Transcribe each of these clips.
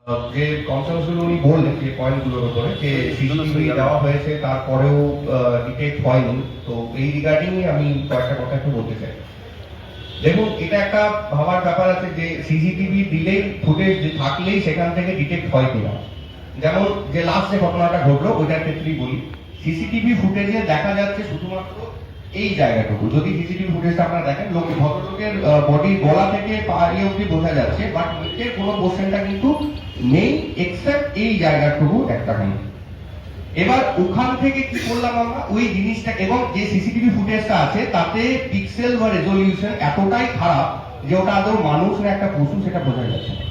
যে কনসার্নস গুলো উনি বললেন যে পয়েন্টগুলোর উপরে যে সিসিটিভি দেওয়া হয়েছে তারপরেও ডিটেক্ট হয়নি, তো এই রিগার্ডিং আমি কয়েকটা কথা একটু বলতে চাই। দেখুন, এটা একটা ভাবার ব্যাপার আছে যে সিসিটিভি দিলেই ফুটেজ থাকলেই সেখান থেকে ডিটেক্ট হয় কিনা। যেমন যে লাস্ট যে ঘটনাটা ঘটলো ওইটার ক্ষেত্রেই বলি, সিসিটিভি ফুটেজে দেখা যাচ্ছে শুধুমাত্র এই জায়গাটুকু। যদি সিসিটিভি ফুটেজটা আপনারা দেখেন, ভদ্রলোকের বডি গলা থেকে পা অব্দি বোঝা যাচ্ছে, বাট মুখের কোনো পোর্শনটা কিন্তু নেই এক্সেপ্ট এই জায়গাটুকু একটা নেই। এবার ওখান থেকে কি করলাম আমরা ওই জিনিসটা, এবং যে সিসিটিভি ফুটেজটা আছে তাতে পিক্সেল বা রেজলিউশন এতটাই খারাপ যে ওটা আদৌ মানুষ না একটা পশু সেটা বোঝা যাচ্ছে না।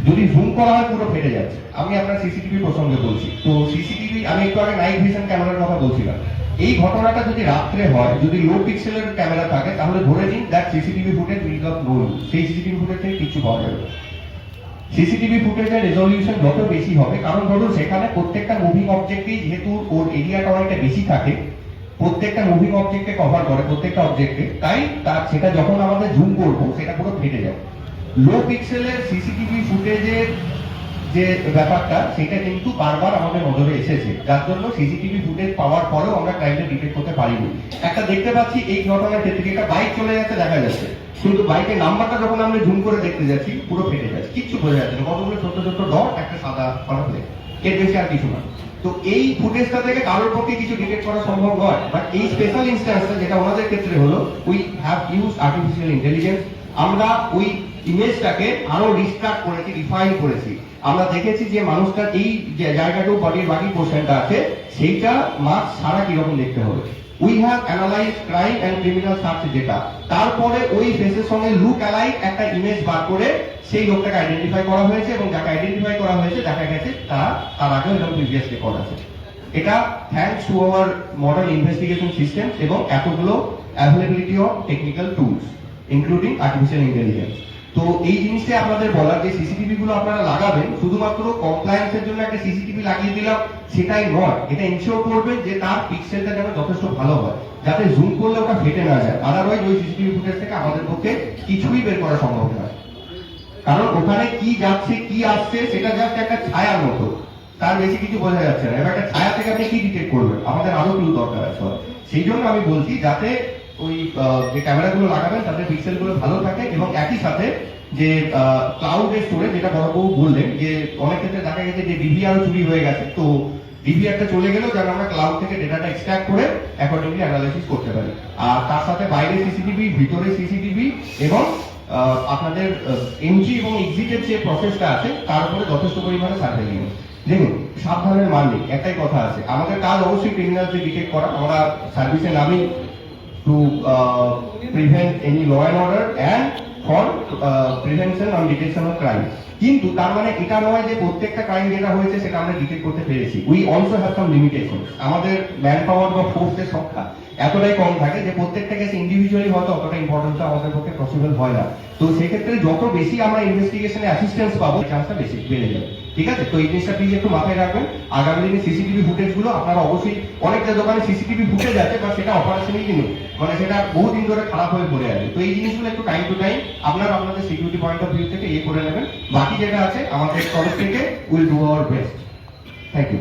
যদি জুম করা হয় পুরো ফেটে যাচ্ছে। আমি আপনার সিসিটিভি প্রসঙ্গে বলছি, তো সিসিটিভি আমি একটু আগে নাইট ভিশন ক্যামেরার কথা বলছিলাম। এই ঘটনাটা যদি রাত্রে হয়, যদি লো পিক্সেলের ক্যামেরা থাকে, তাহলে ধরে নিন that CCTV footage will got no, সেই সিসিটিভি ফুটেজ থেকে কিছু পাওয়া যাবে না। সিসিটিভি ফুটেজের রেজলিউশন যত বেশি হবে, কারণ ধরুন সেখানে প্রত্যেকটা মুভিং অবজেক্টেই যেহেতু ওর এরিয়াটা অনেকটা বেশি থাকে, প্রত্যেকটা মুভিং অবজেক্টকে কভার করে প্রত্যেকটা অবজেক্টে, তাই তার সেটা যখন আমাদের জুম করবো সেটা পুরো ফেটে যাবে। লো পিক্সেলের সিসিটিভি ফুটেজের যে ব্যাপারটা সেটা কিন্তু বারবার আমাদের নজরে এসেছে, যার জন্য সিসিটিভি ফুটেজ পাওয়ার পরেও আমরা ক্রাইমটা ডিটেক্ট করতে পারিনি। একটা দেখতে পাচ্ছি এই ঘটনার ক্ষেত্রে একটা বাইক চলে যাচ্ছে দেখা যাচ্ছে, কিন্তু বাইকের নাম্বারটা যখন আমরা জুম করে দেখতে যাচ্ছি পুরো ফেটে যাচ্ছে, কিচ্ছু বোঝা যাচ্ছে না, কতগুলো ছোট ছোট ডট একটা সাদা প্লেট, এর বেশি আর কিছু না। তো এই ফুটেজটা থেকে কারোর পক্ষে কিছু ডিটেক্ট করা সম্ভব নয়, বাট এই স্পেশাল ইনস্ট্যান্সটা যেটা ওনাদের ক্ষেত্রে হলো, we have use artificial intelligence. আমরা ওই ইমেজটাকে আরো রিস্টার্ট করেছি, রিফাইন করেছি। আমরা দেখেছি যে মানুষটার এই যে জায়গাটুকু বডির বাকি পোর্শনটা আছে সেইটা মাস্ক ছাড়া কিরকম দেখতে হবে। We have analyse crime and criminal search, যেটা তারপরে ওই ফেসের সঙ্গে লুক অ্যালাইক একটা ইমেজ বার করে সেই লোকটাকে আইডেন্টিফাই করা হয়েছে, এবং যাকে আইডেন্টিফাই করা হয়েছে দেখা গেছে তার আগেও এরকম প্রিভিয়াস রেকর্ড আছে। এটা thanks to our modern investigation system এবং এতগুলো availability of technical tools including artificial intelligence. তো এই জিনিসটা আপনাদের বলার যে সিসিটিভি গুলো আপনারা লাগাবেন শুধুমাত্র কমপ্লায়েন্সের জন্য একটা সিসিটিভি লাগিয়ে দিলাম সেটাই নয়, এটা ইনশিওর করবেন যে তার পিক্সেলটা যেন যথেষ্ট ভালো হয়, যাতে জুম করলে ওটা ফেটে না যায়। আদারওয়াইজ ওই সিসিটিভি ফুটেজ থেকে আমাদের পক্ষে কিছুই বের করা সম্ভব নয়, কারণ ওখানে কি যাচ্ছে কি আসছে সেটা জাস্ট একটা ছায়ার মতো, তার বেশি কিছু বোঝা যাচ্ছে না। এবার একটা ছায়া থেকে আপনি কি ডিটেক্ট করবেন, আমাদের আরো ক্লু দরকার আছে। সেই জন্য আমি বলছি যাতে ওই যে ক্যামেরাগুলো লাগাবেন তাতে পিক্সেলগুলো ভালো থাকে, এবং একই সাথে যে ক্লাউডের স্টোরেজ, যেটা বড়বাবু বললেন যে অনেক ক্ষেত্রে দেখা গেছে যে ডিভিআরও চুরি হয়ে গেছে, তো ডিভিআরটা চলে গেলেও যেন আমরা ক্লাউড থেকে ডেটাটা এক্সট্র্যাক্ট করে অ্যাকর্ডিংলি অ্যানালাইসিস করতে পারি। আর তার সাথে বাইরে সিসিটিভি, ভিতরে সিসিটিভি এবং আপনাদের এন্ট্রি এবং এক্সিটের যে প্রসেসটা আছে তার উপরে যথেষ্ট পরিমাণে সার্ভেলিয়েন্স। দেখুন, সাবধানের মান নেই, একটাই কথা আছে, আমাদের কাজ অবশ্যই ক্রিমিনালকে ডিটেক্ট করা, আমরা সার্ভিসে নামি to prevent any law and order and for prevention on detection of crime. কিন্তু তার মানে এটা নয় যে প্রত্যেকটা ক্রাইম যেটা হয়েছে সেটা আমরা ডিটেক্ট করতে পেরেছি। We also have some limitation. আমাদের ম্যান পাওয়ার বা ফোর্সের সংখ্যা এতটাই কম থাকে যে প্রত্যেকটা কেস ইন্ডিভিজুয়ালি হয়তো অতটা ইম্পর্টেন্স আমাদের পক্ষে পসিবল হয় না। তো সেক্ষেত্রে যত বেশি আমরা ইনভেস্টিগেশনে অ্যাসিস্ট্যান্স পাবো চান্সটা বেশি বেড়ে যাবে। ঠিক আছে, তো এই জিনিসটা প্লিজ একটু মাথায় রাখবেন। আগামী দিনে সিসিটিভি ফুটেজ গুলো আপনারা অবশ্যই, অনেকটা দোকানে সিসিটিভি ফুটেজ আছে বা সেটা অপারেশনই নেই, মানে সেটা বহুদিন ধরে খারাপ হয়ে পড়ে আছে। তো এই জিনিসগুলো একটু টাইম টু টাইম আপনারা আপনাদের সিকিউরিটি পয়েন্ট অফ ভিউ থেকে ইয়ে করে নেবেন। বাকি যেটা আছে আমাদের তরফ থেকে will do our best. Thank you.